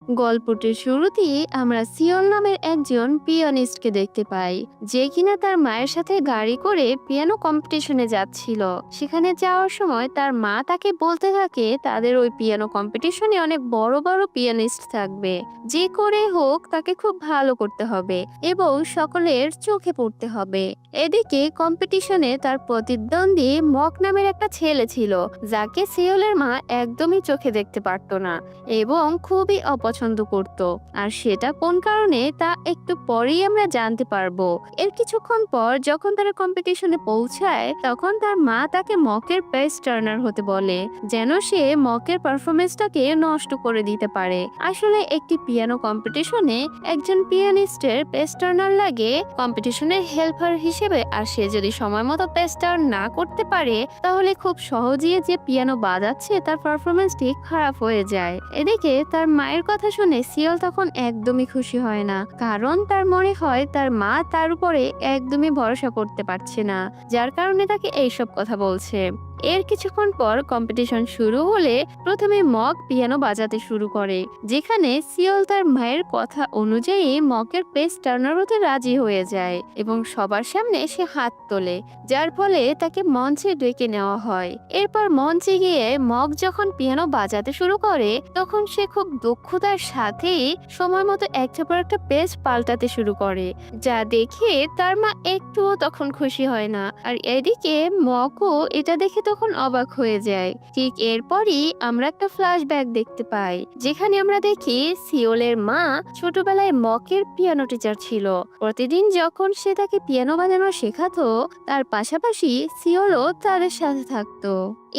গল্পটির শুরুতেই আমরা সিওল নামের একজন পিয়ানিস্টকে দেখতে পাই, যে কিনা তার মায়ের সাথে গাড়ি করে পিয়ানো কম্পিটিশনে যাচ্ছিল। সেখানে যাওয়ার সময় তার মা তাকে বলতে থাকে তাদের ওই পিয়ানো কম্পিটিশনে অনেক বড় বড় পিয়ানিস্ট থাকবে, যে করে হোক তাকে খুব ভালো করতে হবে এবং সকলের চোখে পড়তে হবে। এদিকে কম্পিটিশনে তার প্রতিদ্বন্দ্বী মক নামের একটা ছেলে ছিল, যাকে সিওলের মা একদমই চোখে দেখতে পারতো না এবং খুবই অপছন্দ করত। আর সেটা কোন কারণে তা একটু পরেই আমরা জানতে পারবো। এর কিছুক্ষণ পর যখন তারা কম্পিটিশনে পৌঁছায়, তখন তার মা তাকে মকের বেস্ট টার্নার হতে বলে, যেন সে মকের পারফরমেন্সটাকে নষ্ট করে দিতে পারে। আসলে একটি পিয়ানো কম্পিটিশনে একজন পিয়ানিস্টের বেস্ট টার্নার লাগে কম্পিটিশনের হেল্পার হিসেবে, আর সে যদি সময় মতো বেস্ট টার্ন না করতে পারে তাহলে খুব সহজেই যে পিয়ানো বাজাচ্ছে তার পারফরমেন্সটি খারাপ হয়ে যায়। এদিকে তার মায়ের কথা শুনে সিওল তখন একদমই খুশি হয় না, কারণ তার মনে হয় তার মা তার উপরে একদমই ভরসা করতে পারছে না, যার কারণে তাকে এইসব কথা বলছে। এর কিছুক্ষণ পর কম্পিটিশন শুরু হলে প্রথমে মক পিয়ানো বাজাতে শুরু করে, যেখানে সিওল তার মায়ের কথা অনুযায়ী মকের পেস টার্নার হতে রাজি হয়ে যায় এবং সবার সামনে সে হাত তোলে, যার ফলে তাকে মঞ্চে ডেকে নেওয়া হয়। এরপর মঞ্চে গিয়ে মক যখন পিয়ানো বাজাতে শুরু করে, তখন সে খুব দক্ষতার সাথেই সময় মতো একটার পর একটা পেজ পাল্টাতে শুরু করে, যা দেখে তার মা একটুও তখন খুশি হয় না। আর এদিকে মকও এটা দেখে তখন অবাক হয়ে যায়। ঠিক এরপরই আমরা একটা ফ্ল্যাশব্যাক দেখতে পাই, যেখানে আমরা দেখি সিওলের মা ছোটবেলায় মকের পিয়ানো টিচার ছিল। প্রতিদিন যখন সে তাকে পিয়ানো বাজানো শেখাতো, তার পাশাপাশি সিওলও তাদের সাথে থাকতো।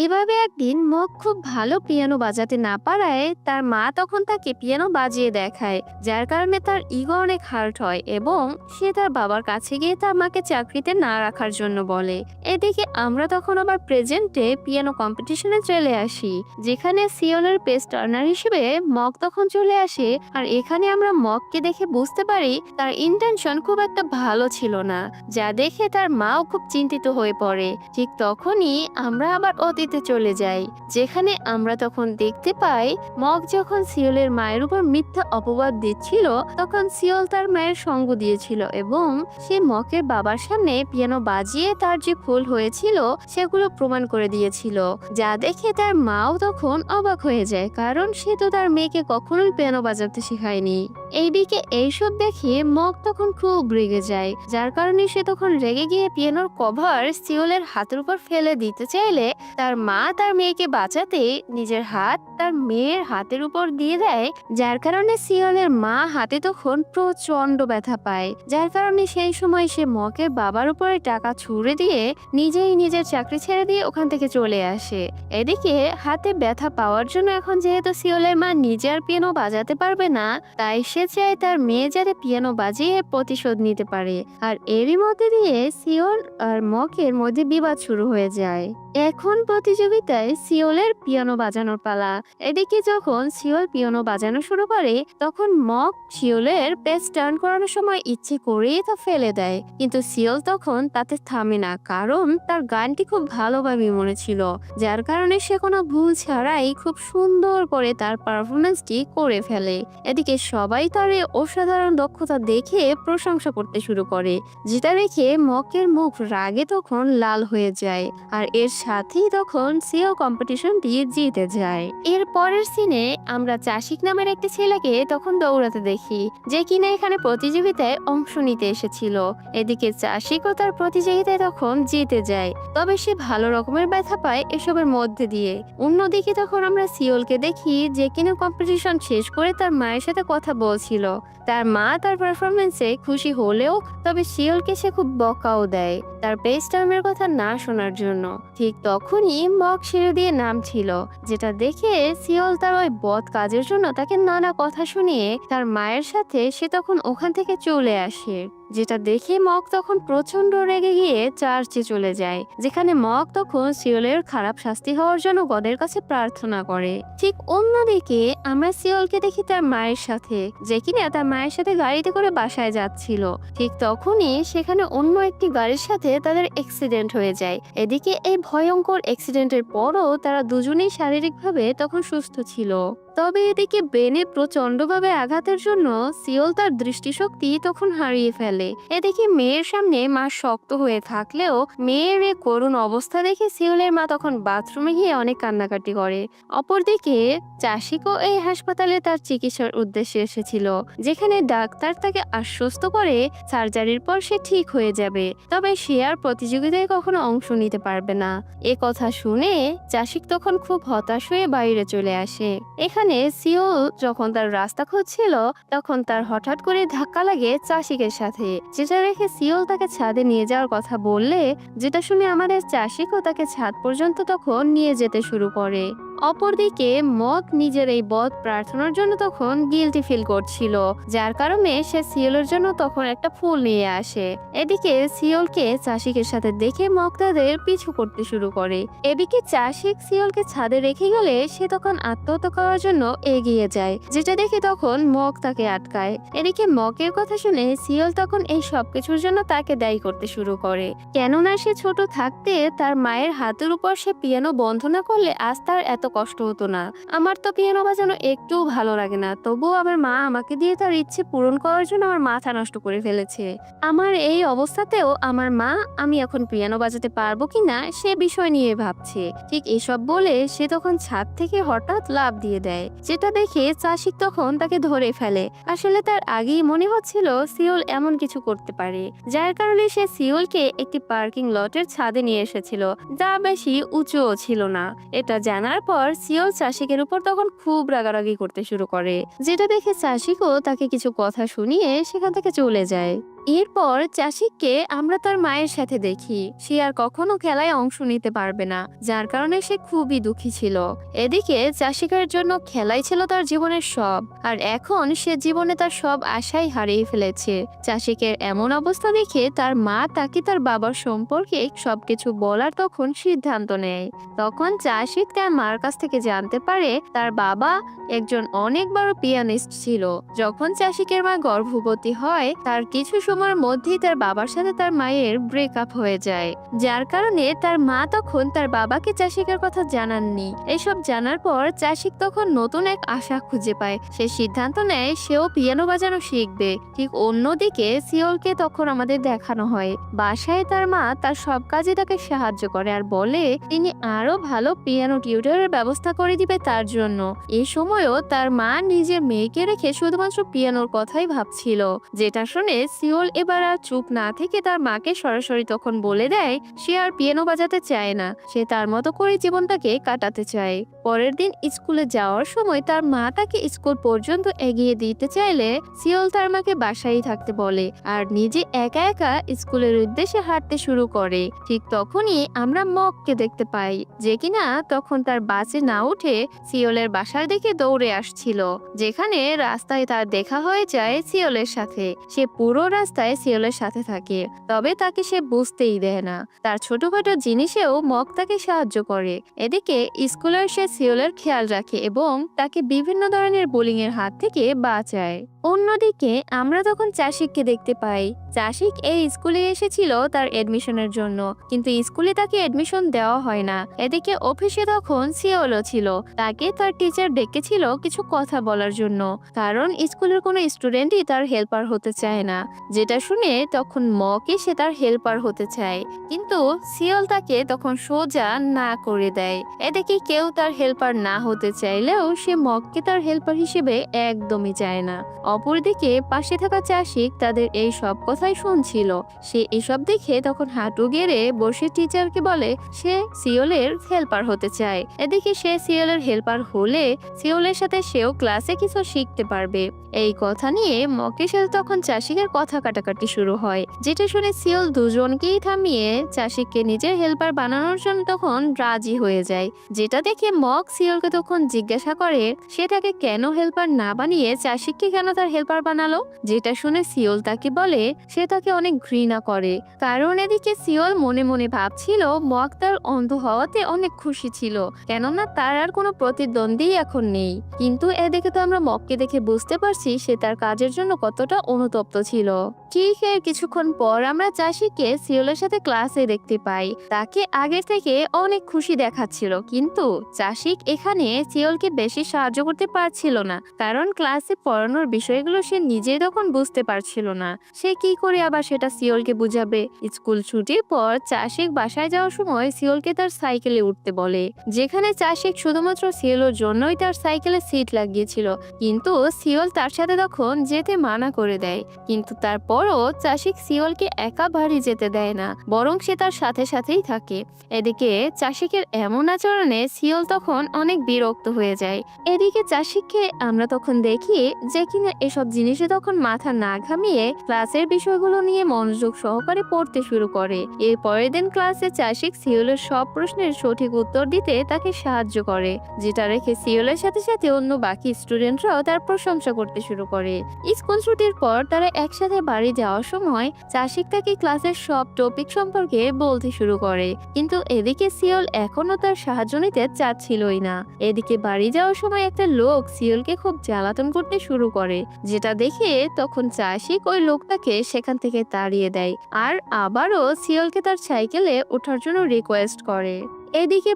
এভাবে একদিন মক খুব ভালো পিয়ানো বাজাতে না পারায় তার মা তখন তাকে পিয়ানো বাজিয়ে দেখায়, যার কারণে তার ইগো অনেক হার্ট হয় এবং সে তার বাবার কাছে গিয়ে তার মাকে চাকরিতে না রাখার জন্য বলে। এদিকে আমরা তখন আবার প্রেজেন্টে পিয়ানো কম্পিটিশনে চলে আসি, যেখানে সিওলের পেস টার্নার হিসেবে মক তখন চলে আসে। আর এখানে আমরা মককে দেখে বুঝতে পারি তার ইন্টেনশন খুব একটা ভালো ছিল না, যা দেখে তার মাও খুব চিন্তিত হয়ে পড়ে। ঠিক তখনই আমরা আবার অতীতে চলে যাই, যেখানে আমরা তখন দেখতে পাই মক যখন সিওলের মায়ের উপর মিথ্যা অপবাদ দিচ্ছিল, তখন সিওল তার মায়ের সঙ্গ দিয়েছিল এবং সে মকের বাবার সামনে পিয়ানো বাজিয়ে তার যে ভুল হয়েছিল সেগুলো প্রমাণ করে দিয়েছিল, যা দেখে তার মাও তখন অবাক হয়ে যায়, কারণ সে তো তার মেয়েকে কখনোই পিয়ানো বাজাতে শেখায়নি। এইদিকে এইসব দেখে মক তখন খুব রেগে যায়, যার কারণে সে তখন রেগে গিয়ে পিয়ানোর কভার সিওলের হাতের উপর ফেলে দিতে চাইলে তার মা তার মেয়েকে বাঁচাতে নিজের হাত তার মেয়ের হাতের উপর দিয়ে দেয়, যার কারণে সিওলের মা হাতে তখন প্রচন্ড ব্যথা পায়, যার কারণে সেই সময় সে মকের বাবার উপরে টাকা ছুঁড়ে দিয়ে নিজেই নিজের চাকরি ছেড়ে দিয়ে ওখান থেকে চলে আসে। এদিকে হাতে ব্যথা পাওয়ার জন্য এখন যেহেতু সিওলের মা নিজে আর পিয়ানো বাজাতে পারবে না, তাই সে চায় তার মেয়ে যাতে পিয়ানো বাজিয়ে প্রতিশোধ নিতে পারে। আর এরই মধ্যে দিয়ে সিওল আর মকের মধ্যে বিবাদ শুরু হয়ে যায়। এখন প্রতিযোগিতায় সিওলের পিয়ানো বাজানোর পালা। এদিকে যখন সিওল পিয়ানো বাজানো শুরু করে, তখন মক সিওলের পেস টার্ন করানোর সময় ইচ্ছে করেই তা ফেলে দেয়, কিন্তু সিওল তখন তাতে থামে না, কারণ তার গানটি খুব ভালোভাবে মনে ছিল, যার কারণে সে কোনো ভুল ছাড়াই খুব সুন্দর করে তার পারফরমেন্সটি করে ফেলে। এদিকে সবাই তার এই অসাধারণ দক্ষতা দেখে প্রশংসা করতে শুরু করে, যেটা দেখে মকের মুখ রাগে তখন লাল হয়ে যায়। আর এর সাথেই তখন সিও কম্পিটিশনটি জিতে যায়। এর পরের সিনে আমরা চাশিক নামের একটি ছেলেকে তখন দৌড়াতে দেখি, যে কিনা এখানে প্রতিযোগিতায় অংশ নিতে এসেছিল। এদিকে চাশিকও তার প্রতিযোগিতায় তখন জিতে যায়, তবে সে ভালো রকমের ব্যথা পায় এসবের মধ্যে দিয়ে। অন্যদিকে তখন আমরা সিওলকে দেখি, যে কিনা কম্পিটিশন শেষ করে তার মায়ের সাথে কথা বলছিল। তার মা তার পারফরমেন্সে খুশি হলেও তবে সিওলকে সে খুব বকাও দেয় তার বেস্ট টার্মের কথা না শোনার জন্য। ঠিক তখনই মক সিঁড়ি দিয়ে নামছিল, যেটা দেখে সিওল তার ওই বদ কাজের জন্য তাকে নানা কথা শুনিয়ে তার মায়ের সাথে সে তখন ওখান থেকে চলে আসে, যেটা দেখে মক তখন প্রচন্ড রেগে গিয়ে চার্চে চলে যায়, যেখানে মক তখন সিওলের খারাপ শাস্তি হওয়ার জন্য গডের কাছে প্রার্থনা করে। ঠিক অন্যদিকে আমরা সিওলকে দেখি তার মায়ের সাথে, যে কিনা তার মায়ের সাথে গাড়িতে করে বাসায় যাচ্ছিল। ঠিক তখনই সেখানে অন্য একটি গাড়ির সাথে তাদের অ্যাক্সিডেন্ট হয়ে যায়। এদিকে এই ভয়ঙ্কর অ্যাক্সিডেন্টের পরও তারা দুজনেই শারীরিকভাবে তখন সুস্থ ছিল। তবে এদিকে বেনে প্রচন্ডভাবে আঘাতের জন্য সিওল তার দৃষ্টিশক্তি তখন হারিয়ে ফেলে। এদিকে মেয়ের সামনে মা শক্ত হয়ে থাকলেও মেয়ের এই করুণ অবস্থা দেখে সিওলের মা তখন বাথরুমে গিয়ে অনেক কান্নাকাটি করে। অপরদিকে চাষিকও এই হাসপাতালে তার চিকিৎসার উদ্দেশ্যে এসেছিল, যেখানে ডাক্তার তাকে আশ্বস্ত করে সার্জারির পর সে ঠিক হয়ে যাবে, তবে সে আর প্রতিযোগিতায় কখনো অংশ নিতে পারবে না। এ কথা শুনে চাষিক তখন খুব হতাশ হয়ে বাইরে চলে আসে। এখানে সিওল যখন তার রাস্তা খুঁজছিল তখন তার হঠাৎ করে ধাক্কা লাগে চাষিকের সাথে, যেটা রেখে সিওল তাকে ছাদে নিয়ে যাওয়ার কথা বললে, যেটা শুনে আমাদের চাষিকও তাকে ছাদ পর্যন্ত তখন নিয়ে যেতে শুরু করে। অপরদিকে মক নিজের এই বদ প্রার্থনার জন্য তখন গিলটি ফিল করছিল, যার কারণে সে সিওলের জন্য তখন একটা ফুল নিয়ে আসে। এদিকে সিওলকে চাষিকের সাথে দেখে মক তাদের পিছু করতে শুরু করে। এদিকে চাষিক সিওলকে ছাদে রেখে গেলে সে তখন আত্মহত্যা করার জন্য এগিয়ে যায়, যেটা দেখে তখন মক তাকে আটকায়। এদিকে মকের কথা শুনে সিওল তখন এই সবকিছুর জন্য তাকে দায়ী করতে শুরু করে, কেননা সে ছোট থাকতে তার মায়ের হাতের উপর সে পিয়ানো বন্ধ না করলে আজ তার এত কষ্ট হতো না। আমার তো পিয়ানো বাজানো একটুও ভালো লাগে না, তবুও আমার মা আমাকে দিয়ে তার ইচ্ছে পূরণ করার জন্য আমার মাথা নষ্ট করে ফেলেছে। আমার এই অবস্থাতেও আমার মা আমি এখন পিয়ানো বাজাতে পারবো কিনা সে বিষয় নিয়ে ভাবছে। ঠিক এসব বলে সে তখন ছাদ থেকে হঠাৎ লাফ দিয়ে দেয়, যেটা দেখে চাষিক তখন তাকে ধরে ফেলে। আসলে তার আগেই মনে হচ্ছিল সিওল এমন কিছু করতে পারে, যার কারণে সে সিওলকে একটি পার্কিং লটের ছাদে নিয়ে এসেছিল, যা বেশি উঁচুও ছিল না। এটা জানার পর সিওল চাষিকের উপর তখন খুব রাগারাগি করতে শুরু করে, যেটা দেখে চাষিকও তাকে কিছু কথা শুনিয়ে সেখান থেকে চলে যায়। এরপর চাষিককে আমরা তার মায়ের সাথে দেখি সে আর কখনো খেলায় অংশ নিতে পারবে না, যার কারণে সে খুবই দুঃখী ছিল। এদিকে চাষিকের জন্য খেলাই ছিল তার জীবনের সব, আর এখন সে জীবনে তার সব আশাই হারিয়ে ফেলেছে। চাষিকের এমন অবস্থা দেখে তার মা তাকে তার বাবার সম্পর্কে সবকিছু বলার তখন সিদ্ধান্ত নেয়। তখন চাষিক তার মার কাছ থেকে জানতে পারে তার বাবা একজন অনেক বড় পিয়ানিস্ট ছিল। যখন চাষিকের মা গর্ভবতী হয় তার কিছু সময়ের মধ্যেই তার বাবার সাথে তার মায়ের ব্রেকআপ হয়ে যায়, যার কারণে তার মা তখন তার বাবাকে চাষিকের কথা জানাননি। এসব জানার পর চাষিক তখন নতুন এক আশা খুঁজে পায়, সে সিদ্ধান্ত নেয় সেও পিয়ানো বাজানো শিখবে। ঠিক অন্যদিকে সিওলকে তখন আমাদের দেখানো হয় বাসায় তার মা তার সব কাজে তাকে সাহায্য করে আর বলে তিনি আরো ভালো পিয়ানো টিউটরের ব্যবস্থা করে দিবে তার জন্য। এই সময়ও তার মা নিজের মেয়েকে রেখে শুধুমাত্র পিয়ানোর কথাই ভাবছিল, যেটা শুনে সিওল এবার আর চুপ না থেকে তার মাকে সরাসরি তখন বলে দেয় সে আর পিয়ানো বাজাতে চায় না, সে তার মতো করে জীবনটাকে কাটাতে চায়। পরের দিন স্কুলে যাওয়ার সময় তার মা তাকে স্কুল পর্যন্ত এগিয়ে দিতে চাইলে সিওল তার মাকে বাসায় থাকতে বলে আর নিজে একা একা স্কুলের উদ্দেশ্যে হাঁটতে শুরু করে। ঠিক তখনই আমরা মককে দেখতে পাই, যে কিনা তখন তার বাসে না উঠে সিওলের বাসার দিকে দৌড়ে আসছিল, যেখানে রাস্তায় তার দেখা হয়ে যায় সিওলের সাথে। সে পুরো রাস্তায় সিওলের সাথে থাকে, তবে তাকে সে বুঝতেই দেয় না। তার ছোটখাটো জিনিসেও মক তাকে সাহায্য করে। এদিকে স্কুলের সে সিওলের খেয়াল রাখে এবং তাকে বিভিন্ন ধরনের বোলিং এর হাত থেকে বাঁচায়। অন্যদিকে আমরা তখন চাষিককে দেখতে পাই। চাষিক এই স্কুলে এসেছিল তার এডমিশনের জন্য, কিন্তু স্কুলে তাকে এডমিশন দেওয়া হয় না। এদিকে অফিসে তখন সিওলও ছিল, তাকে তার টিচার ডেকেছিল কিছু কথা বলার জন্য, কারণ স্কুলের কোনো স্টুডেন্টই তার হেল্পার হতে চায় না। যেটা শুনে তখন মকে সে তার হেল্পার হতে চায়, কিন্তু সিওল তাকে তখন সোজা না করে দেয়। এদিকে কেউ তার হেল্পার না হতে চাইলেও সে মককে তার হেল্পার হিসেবে একদমই চায় না। অপরদিকে পাশে থাকা চাষিক তাদের এই সব কথাই শুনছিল। সে এসব দেখে তখন হাঁটু গেড়ে বসে টিচারকে বলে সে সিওলের হেল্পার হতে চায়। এদিকে সে সিওলের হেল্পার হলে সিওলের সাথে সেও ক্লাসে কিছু শিখতে পারবে। এই কথা নিয়ে মকের সাথে তখন চাষিকের কথা কাটাকাটি শুরু হয়, যেটা শুনে সিওল দুজনকেই থামিয়ে চাষিককে নিজের হেল্পার বানানোর জন্য তখন রাজি হয়ে যায়। যেটা দেখে মক সিওলকে তখন জিজ্ঞাসা করে সে তাকে কেন হেল্পার না বানিয়ে চাষিককে কেন তার হেল্পার বানালো। যেটা শুনে সিওল তাকে বলে সে তাকে অনেক ঘৃণা করে, কারণ এদিকে সিওল মনে মনে ভাবছিল মক তার অন্ধ হওয়াতে অনেক খুশি ছিল, কেননা তার আর কোনো প্রতিদ্বন্দ্বী এখন নেই। কিন্তু এদিকে তো আমরা মককে দেখে বুঝতে পারছি সে তার কাজের জন্য কতটা অনুতপ্ত ছিল। ঠিক এর কিছুক্ষণ পর আমরা চাষিকে সিওলের সাথে ক্লাসে দেখতে পাই। তাকে আগের থেকে অনেক খুশি দেখাচ্ছিল, কিন্তু চাষিক এখানে সিওলকে বেশি সাহায্য করতে পারছিল না, কারণ ক্লাসে পড়ানোর বিষয়গুলো সে নিজেই তখন বুঝতে পারছিল না। সে কি করে আবার সেটা সিওলকে বুঝাবে। স্কুল ছুটির পর চাষিক বাসায় যাওয়ার সময় সিওলকে তার সাইকেলে উঠতে বলে, যেখানে চাষিক শুধুমাত্র সিওলের জন্যই তার সাইকেলে সিট লাগিয়েছিল, কিন্তু সিওল তার সাথে তখন যেতে মানা করে দেয়। কিন্তু তারপরও চাষিক সিওলকে একা বাড়ি যেতে দেয় না, বরং সে তার সাথে সাথেই থাকে। এদিকে চাষিকের এমন আচরণে সিওল তখন অনেক বিরক্ত হয়ে যায়। এদিকে চাষিককে আমরা তখন দেখি যে কিনা এসব জিনিসে তখন মাথা না ঘামিয়ে ক্লাসের বিষয়গুলো নিয়ে মনোযোগ সহকারে পড়তে শুরু করে। এর পরের দিন ক্লাসে চাষিক সিওলের সব প্রশ্নের সঠিক উত্তর দিতে তাকে সাহায্য করে, যেটা রেখে সিওলের সাথে সাথে অন্য বাকি স্টুডেন্টরাও তার প্রশংসা করতে শুরু করে। স্কুল ছুটির পর তারা একসাথে বাড়ি যাওয়ার সময় চাষিক তাকে ক্লাসের সব টপিক সম্পর্কে বলতে শুরু করে, কিন্তু এদিকে সিওল এখনো তার সাহায্য নিতে চাচ্ছিলই না। এদিকে বাড়ি যাওয়ার সময় একটা লোক সিওলকে খুব জ্বালাতন করতে শুরু করে, যেটা দেখে তখন চাষিক ওই লোকটাকে সেখান থেকে তাড়িয়ে দেয় আর আবারও সিওলকে তার সাইকেলে ওঠার জন্য রিকোয়েস্ট করে। এদিকে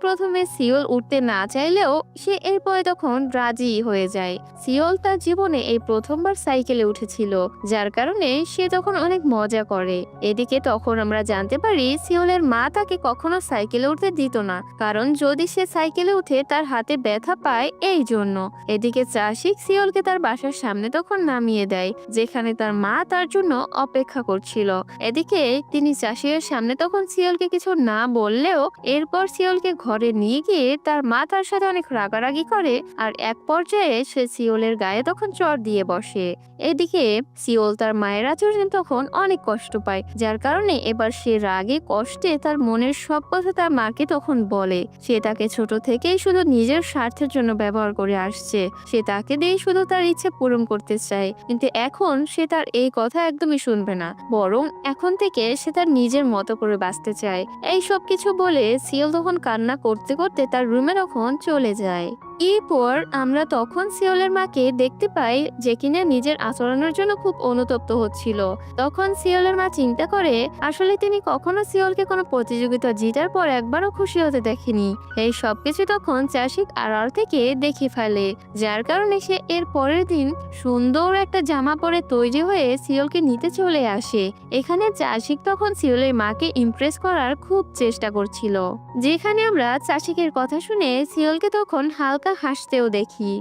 প্রথমে সিওল উঠতে না চাইলেও সে এরপরে তখন রাজি হয়ে যায়। সিওল তার জীবনে এই প্রথমবার সাইকেলে উঠেছিল, যার কারণে সে তখন অনেক মজা করে। এদিকে তখন আমরা জানতে পারি সিওলের মা তাকে কখনো সাইকেলে উঠতে দিত না, কারণ যদি সে সাইকেলে উঠে তার হাতে ব্যথা পায় এই জন্য। এদিকে চাষিক সিওলকে তার বাসার সামনে তখন নামিয়ে দেয়, যেখানে তার মা তার জন্য অপেক্ষা করছিল। এদিকে তিনি চাষির সামনে তখন সিওলকে কিছু না বললেও এরপর সিওলকে ঘরে নিয়ে গিয়ে তার মা তার সাথে অনেক রাগারাগি করে, আর এক পর্যায়ে সে সিওলের গায়ে তখন চড় দিয়ে বসে। এদিকে সিওল তার মায়ের আচরণে তখন অনেক কষ্ট পায়, যার কারণে এবার সে রাগে কষ্টে তার মনের সব কথা তার মাকে তখন বলে। সে তাকে ছোট থেকেই শুধু নিজের স্বার্থের জন্য ব্যবহার করে আসছে, সে তাকে দিয়ে শুধু তার ইচ্ছে পূরণ করতে চায়, কিন্তু এখন সে তার এই কথা একদমই শুনবে না, বরং এখন থেকে সে তার নিজের মতো করে বাঁচতে চায়। এই সব কিছু বলে সিওল তখন কান্না করতে করতে তার রুমে তখন চলে যায়। এরপর আমরা তখন সিওলের মাকে দেখতে পাই, যে কিনা নিজের আচরণের জন্য খুব অনুতপ্ত হচ্ছিল। তখন সিওলের মা চিন্তা করে আসলে তিনি কখনো সিওলকে কোনো প্রতিযোগিতা জিতার পর একবারও খুশি হতে দেখেনি। এই সবকিছু তখন চাষিক আড়াল থেকে দেখে ফেলে, যার কারণে সে এর পরের দিন সুন্দর একটা জামা পরে তৈরি হয়ে সিওলকে নিতে চলে আসে। এখানে চাষিক তখন সিওলের মাকে ইমপ্রেস করার খুব চেষ্টা করছিল, যেখানে আমরা চাষিকের কথা শুনে সিওলকে তখন হালকা হাসতেও দেখি।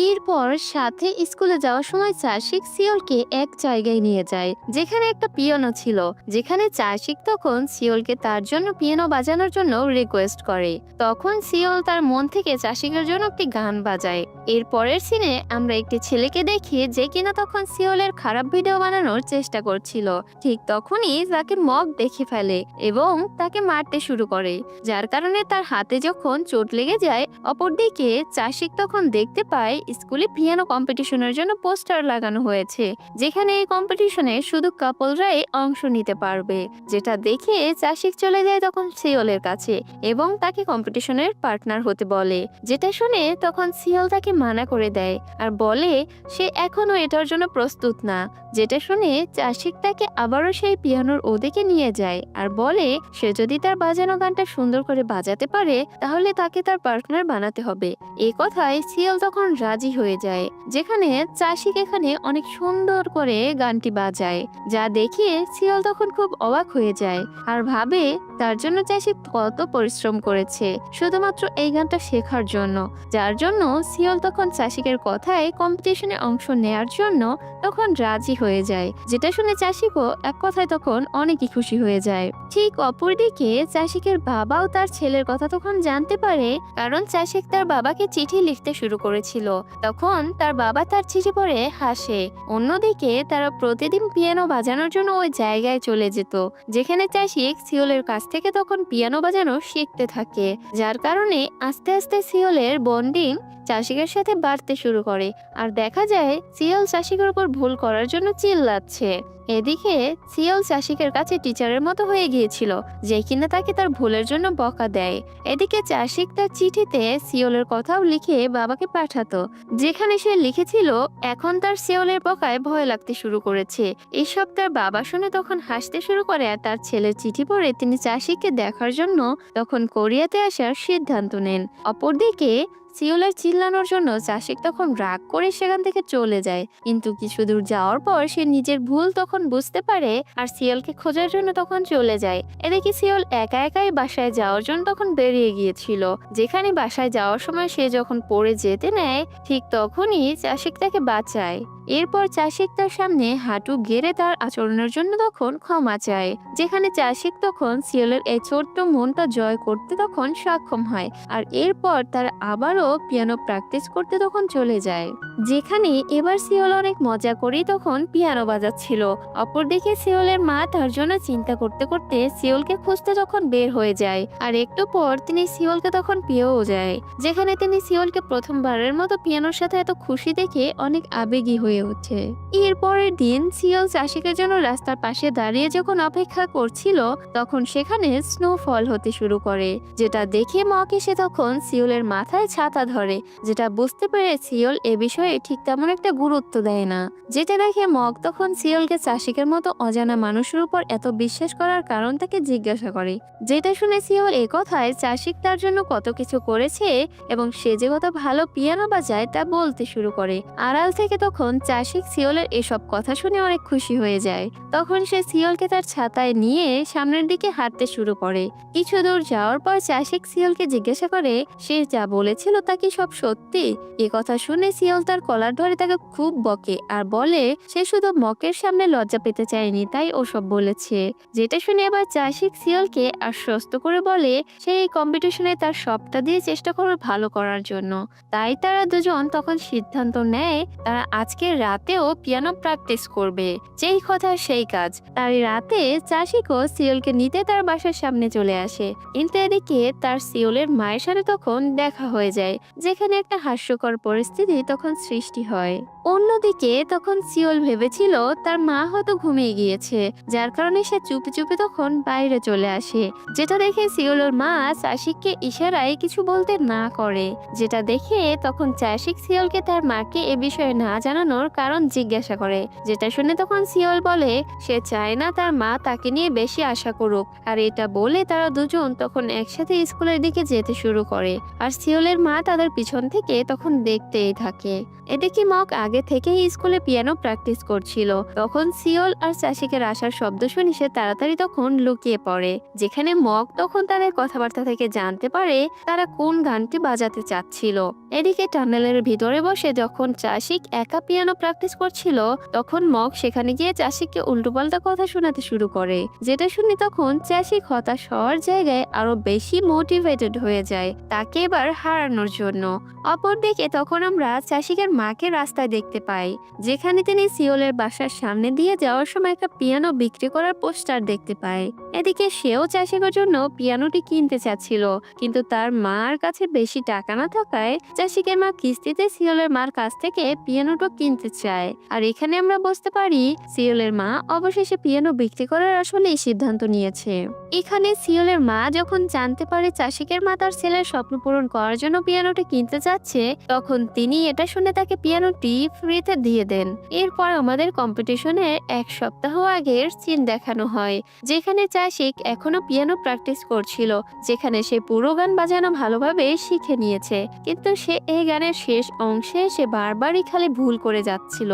এরপর সাথে স্কুলে যাওয়ার সময় চাষিক সিওলকে এক জায়গায় নিয়ে যায়, যেখানে একটা পিয়ানো ছিল, যেখানে চাষিক তখন সিওলকে তার জন্য পিয়ানো বাজানোর জন্য রিকোয়েস্ট করে। তখন সিওল তার মন থেকে চাষিকের জন্য একটি গান বাজায়। এর পরের সিনে আমরা একটি ছেলেকে দেখি, যে কিনা তখন সিওলের খারাপ ভিডিও বানানোর চেষ্টা করছিল। ঠিক তখনই তাকে মগ দেখে ফেলে এবং তাকে মারতে শুরু করে, যার কারণে তার হাতে যখন চোট লেগে যায়। অপরদিকে চাষিক তখন দেখতে পায় স্কুলে পিয়ানো কম্পিটিশনের জন্য পোস্টার লাগানো হয়েছে, যেখানে এই কম্পিটিশনে শুধু কাপলরাই অংশ নিতে পারবে। যেটা দেখে চাষিক চলে যায় তখন সিওলের কাছে এবং তাকে কম্পিটিশনের পার্টনার হতে বলে, যেটা শুনে তখন সিওল তাকে মানা করে দেয় আর বলে সে এখনো এটার জন্য প্রস্তুত না। যেটা শুনে চাষিক তাকে আবারও সেই পিয়ানোর ওদিকে নিয়ে যায় আর বলে সে যদি তার বাজানো গানটা সুন্দর করে বাজাতে পারে তাহলে তাকে তার পার্টনার বানাতে হবে। এই কথায় সিওল তখন রাজি হয়ে যায়, যেখানে চাষিক এখানে অনেক সুন্দর করে গানটি বাজায়, যা দেখে সিওল তখন খুব অবাক হয়ে যায় আর ভাবে তার জন্য চাষিক কত পরিশ্রম করেছে শুধুমাত্র এই গানটা শেখার জন্য। যার জন্য সিওল তখন চাষিকের কথায় কম্পিটিশনে অংশ নেয়ার জন্য তখন রাজি হয়ে যায়, যেটা শুনে চাষিকও এক কথায় তখন অনেকই খুশি হয়ে যায়। ঠিক অপরদিকে চাষিকের বাবাও তার ছেলের কথা তখন জানতে পারে, কারণ চাষিক তার বাবাকে চিঠি লিখতে শুরু করেছিল। তখন তার বাবা তার চিঠি পড়ে হাসে। অন্যদিকে তারা প্রতিদিন পিয়ানো বাজানোর জন্য ওই জায়গায় চলে যেত, যেখানে চাষিক সিওলের কাছ থেকে তখন পিয়ানো বাজানো শিখতে থাকে, যার কারণে আস্তে আস্তে সিওলের বন্ডিং চাষিকের সাথে বাড়তে শুরু করে। আর দেখা যায় সিওল চাষিকের উপর ভুল করার জন্য চিল্লাচ্ছে। এদিকে সিওল চাষিকের কাছে টিচারের মতো হয়ে গিয়েছিল, যে কিনা তাকে তার ভুলের জন্য বকা দেয়। এদিকে চাষিক তার চিঠিতে সিওলের কথাও লিখে বাবাকে পাঠাতো, যেখানে সে লিখেছিল এখন তার সিওলের বকায় ভয় লাগতে শুরু করেছে। এসব তার বাবা শুনে তখন হাসতে শুরু করে। আর তার ছেলের চিঠি পড়ে তিনি চাষিকে দেখার জন্য তখন কোরিয়াতে আসার সিদ্ধান্ত নেন। অপরদিকে সিওলের চিল্লানোর জন্য চাষিক তখন রাগ করে সেখান থেকে চলে যায়। কিন্তু কিছু দূর যাওয়ার পর সে নিজের ভুল তখন বুঝতে পারে আর সিওলকে খোঁজার জন্য তখন চলে যায়। এদিকে সিওল একা একাই বাসায় যাওয়ার জন্য তখন বেরিয়ে গিয়েছিল, যেখানে বাসায় যাওয়ার সময় সে যখন পড়ে যেতে নেয় ঠিক তখনই চাষিক তাকে বাঁচায়। এরপর চাষিক তার সামনে হাঁটু গেড়ে তার আচরণের জন্য তখন ক্ষমা চায়, যেখানে চাষিক তখন সিওলের এই ছোট্ট মনটা জয় করতে তখন সক্ষম হয়। আর এরপর তার আবারও পিয়ানো প্র্যাকটিস করতে তখন চলে যায়, যেখানে এবার সিওল অনেক মজা করেই তখন পিয়ানো বাজাচ্ছিল। অপরদিকে সিওলের মা তার জন্য চিন্তা করতে করতে সিওলকে খুঁজতে তখন বের হয়ে যায়। আর একটু পর তিনি সিওলকে তখন পেয়েও যায়, যেখানে তিনি সিওলকে প্রথমবারের মতো পিয়ানোর সাথে এত খুশি দেখে অনেক আবেগী হয়ে ওঠে। এর পরের দিন সিওল চাষিকের জন্য রাস্তার পাশে দাঁড়িয়ে যখন অপেক্ষা করছিল তখন সেখানে স্নোফল হতে শুরু করে, যেটা দেখে মক এসে তখন সিওলের মাথায় ছাতা ধরে, যেটা বুঝতে পেরে সিওল এ বিষয়ে ঠিক তেমন একটা গুরুত্ব দেয় না। যেটা দেখে মক তখন সিওলকে চাষিকের মতো অজানা মানুষের উপর এত বিশ্বাস করার কারণ তাকে জিজ্ঞাসা করে, যেটা শুনে সিওল এ কথায় চাষিক তার জন্য কত কিছু করেছে এবং সে যে কত ভালো পিয়ানো বাজায় তা বলতে শুরু করে। আড়াল থেকে তখন চাষিক সিওলের এসব কথা শুনে অনেক খুশি হয়ে যায়। তখন সে সিওলকে তার ছাতায় নিয়ে সামনের দিকে হাঁটতে শুরু করে। কিছু দূর যাওয়ার পর চাষিক সিওলকে জিজ্ঞাসা করে সে যা বলেছিল তা কি সব সত্যি। এ কথা শুনে সিওল তার কলার ধরে তাকে খুব বকে আর বলে সে শুধু মকের সামনে লজ্জা পেতে চায়নি, তাই ওসব বলেছে। যেটা শুনে এবার চাষিক সিওলকে আশ্বস্ত করে বলে সে এই কম্পিটিশনে তার সবটা দিয়ে চেষ্টা করবে ভালো করার জন্য। তাই তারা দুজন তখন সিদ্ধান্ত নেয় তারা আজকের রাতেও পিয়ানো প্র্যাকটিস করবে। যেই কথা সেই কাজ। তার রাতে চাষিকও সিওলকে নিতে তার বাসার সামনে চলে আসে। কিন্তু এদিকে তার সিওলের মায়ের সাথে তখন দেখা হয়ে যায়, যেখানে একটা হাস্যকর পরিস্থিতি তখন সৃষ্টি হয়। অন্যদিকে তখন সিওল ভেবেছিল তার মা হয়তো ঘুমিয়ে গিয়েছে, যার কারণে সে চুপি চুপি তখন বাইরে চলে আসে। যেটা দেখে সিওলের মা চাষিককে ইশারায় কিছু বলতে না করে, যেটা দেখে তখন চাষিক সিওলকে তার মাকে এ বিষয়ে না জানানোর কারণ জিজ্ঞাসা করে। যেটা শুনে তখন সিওল বলে সে চায় না তার মা তাকে নিয়ে বেশি আশা করুক। আর এটা বলে তারা দুজন তখন একসাথে স্কুলের দিকে যেতে শুরু করে। আর সিওলের মা তাদের পিছন থেকে তখন দেখতেই থাকে। এদিকে মক আগে থেকেই স্কুলে পিয়ানো প্র্যাকটিস করছিল। তখন সিওল আর চাষিকের আসার শব্দ শুনে সে তাড়াতাড়ি তখন লুকিয়ে পড়ে, যেখানে মক তখন তাদের কথাবার্তা থেকে জানতে পারে তারা কোন গানটি বাজাতে চাচ্ছিল। এদিকে টানেলের ভিতরে বসে যখন চাষিক একা পিয়ানো প্র্যাকটিস করছিল তখন মক সেখানে গিয়ে চাষিককে উল্টোপাল্টা কথা শোনাতে শুরু করে, যেটা শুনে তখন চাষিক হতাশ হওয়ার জায়গায় আরো বেশি মোটিভেটেড হয়ে যায় তাকে এবার হারানোর জন্য। অপরদিকে তখন আমরা চাষিকের মাকে রাস্তায় দেখতে পাই, যেখানে তিনি সিওলের বাসার সামনে দিয়ে যাওয়ার সময় একটা পিয়ানো বিক্রি করার পোস্টার দেখতে পায়। এদিকে সেও চাষিকের জন্য পিয়ানোটি কিনতে চাচ্ছিল, কিন্তু তার মার কাছে বেশি টাকা না থাকায় চাষিকের মা কিস্তিতে সিওলের মার কাছ থেকে পিয়ানোটা কিনতে চায়। আর এখানে আমরা বুঝতে পারি সিওলের মা অবশেষে পিয়ানো বিক্রি করার আসলেই সিদ্ধান্ত নিয়েছে। এখানে সিওলের মা যখন জানতে পারে চাষিকের মা তার ছেলের স্বপ্ন পূরণ করার জন্য পিয়ানোটি কিনতে যাচ্ছে তখন তিনি এটা শুনে তাকে পিয়ানোটি ফ্রিতে দিয়ে দেন। এরপর আমাদের কম্পিটিশনের এক সপ্তাহ আগের সিন দেখানো হয়, যেখানে চাষিক এখনো পিয়ানো প্র্যাকটিস করছিল, যেখানে সে পুরো গান বাজানো ভালোভাবে শিখে নিয়েছে, কিন্তু সে এই গানের শেষ অংশে সে বারবারই খালি ভুল করে যাচ্ছিল,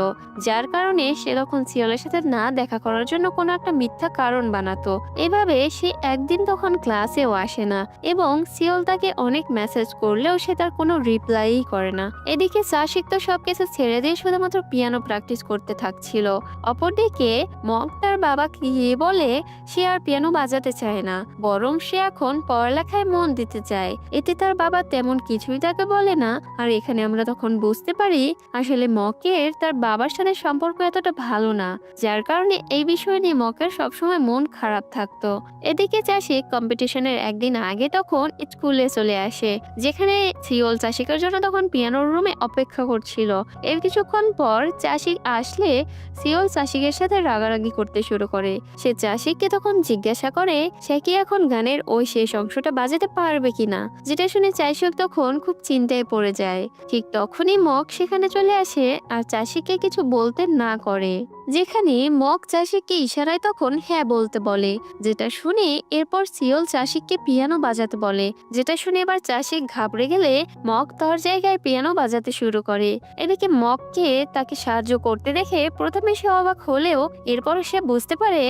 যার কারণে সে তখন সিওলের সাথে না দেখা করার জন্য কোনো একটা মিথ্যা কারণ বানাতো। এভাবে সে একদিন তখন ক্লাসেও আসে না এবং সিওল তাকে অনেক মেসেজ করলেও সে তার কোনো রিপ্লাই করে না। এদিকে চাষিক তো সবকিছু ছেড়ে দিয়ে শুধুমাত্র পিয়ানো প্র্যাকটিস করতে থাকছিল। অপরদিকে মক তার বাবাকে গিয়ে বলে সে আর পিয়ানো বাজাতে চায় না, বরং সে এখন পড়ালেখায় মন দিতে চায়। এতে তার বাবা তেমন কিছুই তাকে বলে না। আর এখানে আমরা তখন বুঝতে পারি আসলে মকের চাশিকের তার বাবার সাথে সম্পর্ক এতটা ভালো না, যার কারণে এই বিষয় নিয়ে মকের সবসময় মন খারাপ থাকতো। এদিকে চাশিক কম্পিটিশনের একদিন আগে তখন স্কুলে চলে আসে, যেখানে সিওল চাশিকের জন্য তখন পিয়ানোর রুমে অপেক্ষা করছিল। এর কিছুক্ষণ পর চাশিক আসলে সিওল চাশিকের সাথে রাগারাগি করতে শুরু করে। সে চাশিককে তখন জিজ্ঞাসা করে সে কি এখন গানের ওই শেষ অংশটা বাজাতে পারবে কিনা, যেটা শুনে চাশিক তখন খুব চিন্তায় পড়ে যায়। ঠিক তখনই মক সেখানে চলে আসে আর চাশিককে কিছু বলতে না করে, যেখানে মক চাশিককে ইশারায় তখন হ্যাঁ বলতে বলে, যেটা শুনে এরপর সিওল চাশিককে পিয়ানো বাজাতে বলে, যেটা শুনে এবার চাশিক ঘাবড়ে গেলে মক তার জায়গায় পিয়ানো বাজাতে শুরু করে। এদিকে মককে তাকে সাহায্য করতে দেখে প্রথমে সে অবাক হলেও এরপর সে বুঝতে পারে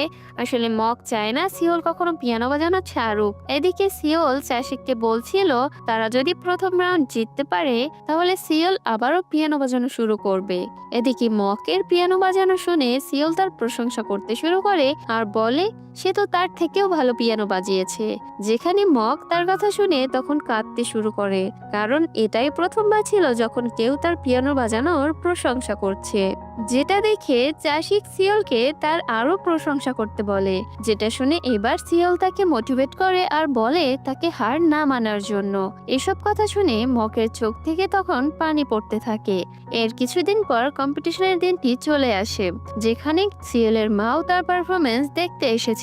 আসলে মক চায় না সিওল কখনো পিয়ানো বাজানো ছাড়ুক। এদিকে সিওল চাশিককে বলছিল তারা যদি প্রথম রাউন্ড জিততে পারে তাহলে সিওল আবারও পিয়ানো বাজানো শুরু করবে। এদিকে মকের পিয়ানো বাজানো শুনে সিওল তার প্রশংসা করতে শুরু করে আর বলে সে তো তার থেকেও ভালো পিয়ানো বাজিয়েছে, যেখানে মক তার কথা শুনে তখন কাঁদতে শুরু করে, কারণ এটাই প্রথমবার ছিল যখন কেউ তার পিয়ানো বাজানোর প্রশংসা করছে। যেটা দেখে চাশিক সিওলকে তার আরো প্রশংসা করতে বলে, যেটা শুনে এবার সিওল তাকে মোটিভেট করে আর বলে তাকে হার না মানার জন্য। এসব কথা শুনে মকের চোখ থেকে তখন পানি পড়তে থাকে। এর কিছুদিন পর কম্পিটিশনের দিনটি চলে আসে, যেখানে সিওলের মাও তার পারফরমেন্স দেখতে এসেছিল।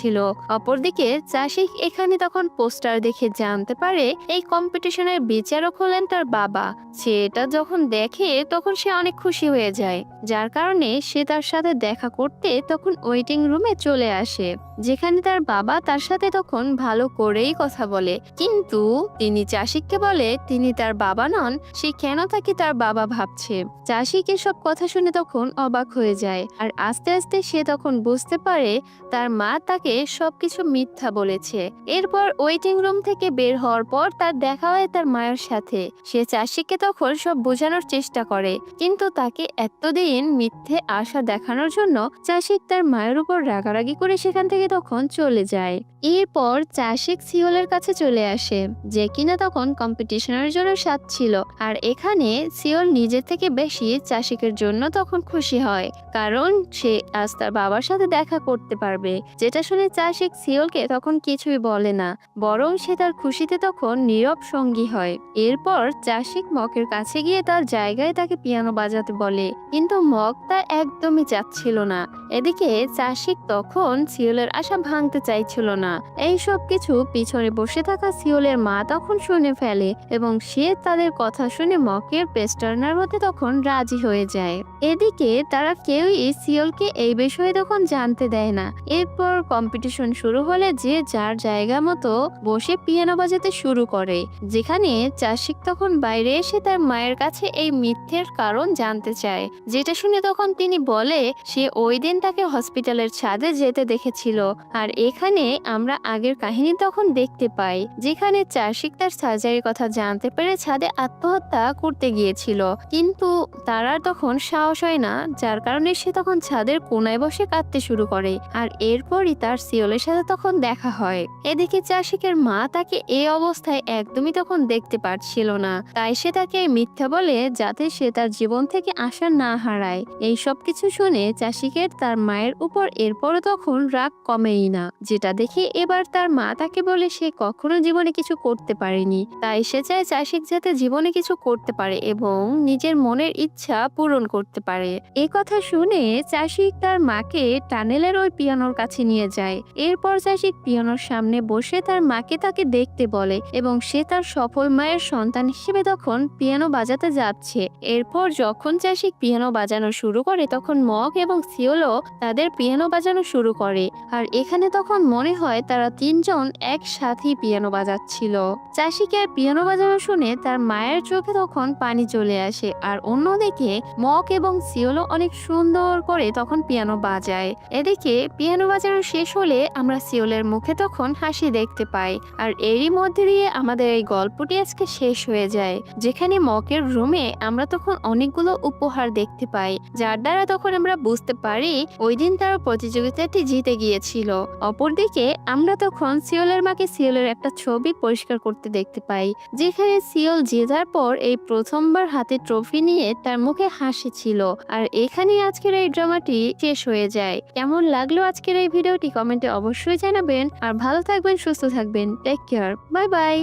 অপরদিকে চাশিক এখানে তখন পোস্টার দেখে জানতে পারে এই কম্পিটিশনের বিচারক হলেন তার বাবা। সে এটা যখন দেখে তখন সে অনেক খুশি হয়ে যায়, যার কারণে সে তার সাথে দেখা করতে তখন ওয়েটিং রুমে চলে আসে, যেখানে তার বাবা তার সাথে তখন ভালো করেই কথা বলে, কিন্তু তিনি চাশিককে বলে তিনি তার বাবা নন, সে কেন তাকে তার বাবা ভাবছে। চাশিক এসব কথা শুনে তখন অবাক হয়ে যায় আর আস্তে আস্তে সে তখন বুঝতে পারে তার মা তাকে সবকিছু মিথ্যা বলেছে। এরপর ওয়েটিং রুম থেকে বের হওয়ার পর তার দেখা হয় তার মায়ের সাথে। সে চাশিককে তখন সব বোঝানোর চেষ্টা করে, কিন্তু তাকে এতদিন মিথ্যে আশা দেখানোর জন্য চাশিক তার মায়ের উপর রাগারাগি করে সেখান থেকে তখন চলে যায়। এরপর চাশিক সিওলের কাছে চলে আসে, যে কিনা তখন কম্পিটিশনের জন্য সাথ ছিল, আর এখানে সিওল নিজের থেকে বেশি চাশিকের জন্য তখন খুশি হয়, কারণ সে আজ তার বাবার সাথে দেখা করতে পারবে। যেটা শুনে চাশিক সিওলকে তখন কিছুই বলে না, বরং সে তার খুশিতে তখন নীরব সঙ্গী হয়। এরপর চাশিক মকের কাছে গিয়ে তার জায়গায় তাকে পিয়ানো বাজাতে বলে, কিন্তু মক তা একদমই চাচ্ছিল না। এদিকে চাশিক তখন সিওলের আশা ভাঙতে চাইছিল না। এই সব কিছু পিছনে বসে থাকা সিওলের মা তখন শুনে ফেলে এবং সে তাদের কথা শুনে মকের পেস্টার্নার হতে তখন রাজি হয়ে যায়। এদিকে তারা কেউই সিওলকে এই বিষয়ে তখন জানতে দেয় না। এরপর কম্পিটিশন শুরু হলে যে যার জায়গা মতো বসে পিয়ানো বাজাতে শুরু করে, যেখানে চাশিক তখন বাইরে এসে তার মায়ের কাছে এই মিথ্যের কারণ জানতে চায়, যেটা শুনে তখন তিনি বলে সে ওই দিন তাকে হসপিটালের ছাদে যেতে দেখেছিল। আর এখানে আমরা আগের কাহিনী তখন দেখতে পাই, যেখানে চাশিক তার সার্জারির কথা জানতে পেরে ছাদে আত্মহত্যা করতে গিয়েছিল, কিন্তু তার আর তখন সাহস হয় না, যার কারণে সে তখন ছাদের কোনায় বসে কাঁদতে শুরু করে। আর এরপরই তার সিওলের সাথে তখন দেখা হয়। এদিকে চাশিকের মা তাকে এই অবস্থায় একদমই তখন দেখতে পারছিল না, তাই সে তাকে মিথ্যা বলে যাতে সে তার জীবন থেকে আশা না হারায়। এই সব কিছু শুনে চাশিকের তার মায়ের উপর এরপরও তখন রাগ কমেই না, যেটা দেখে এবার তার মা তাকে বলে সে কখনো জীবনে কিছু করতে পারেনি, তাই সে চায় চাশিক যাতে জীবনে কিছু করতে পারে এবং নিজের মনের ইচ্ছা পূরণ করতে পারে। এই কথা শুনে চাশিক তার মাকে টানেলের ওই পিয়ানোর কাছে নিয়ে যায়। এরপর চাশিক পিয়ানোর সামনে বসে তার মাকে তাকে দেখতে বলে এবং সে তার সফল মায়ের সন্তান হিসেবে তখন পিয়ানো বাজাতে যাচ্ছে। এরপর যখন চাশিক পিয়ানো বাজানো শুরু করে তখন মক এবং সিওলও তাদের পিয়ানো বাজানো শুরু করে, আর এখানে তখন মনে হয় তারা তিনজন একসাথেই পিয়ানো বাজাচ্ছিল। চাশিকের পিয়ানো বাজানো শুনে তার মায়ের চোখে তখন পানি চলে আসে, আর অন্যদিকে মক এবং সিওলও অনেক সুন্দর করে তখন পিয়ানো বাজায়। এদিকে পিয়ানো বাজানো শেষ হলে আমরা সিওলের মুখে তখন হাসি দেখতে পাই, আর এরই মধ্যে দিয়ে আমাদের এই গল্পটি আজকে শেষ হয়ে যায়, যেখানে মকের রুমে আমরা তখন অনেকগুলো উপহার দেখতে পাই, যার দ্বারা তখন আমরা বুঝতে পারি ওই দিন তারা প্রতিযোগিতাটি জিতে গিয়েছিল। অপরদিকে আমরা তখন সিওলের মাকে সিওলের একটা ছবি পরিষ্কার করতে দেখতে পাই, যেখানে সিওল জেতার পর এই প্রথমবার হাতে ট্রফি নিয়ে তার মুখে হাসি ছিল। আর এখানেই আজকের এই ড্রামাটি শেষ হয়ে যায়। কেমন লাগলো আজকের এই ভিডিওটি কমেন্টে অবশ্যই জানাবেন। আর ভালো থাকবেন, সুস্থ থাকবেন। Take care, bye by.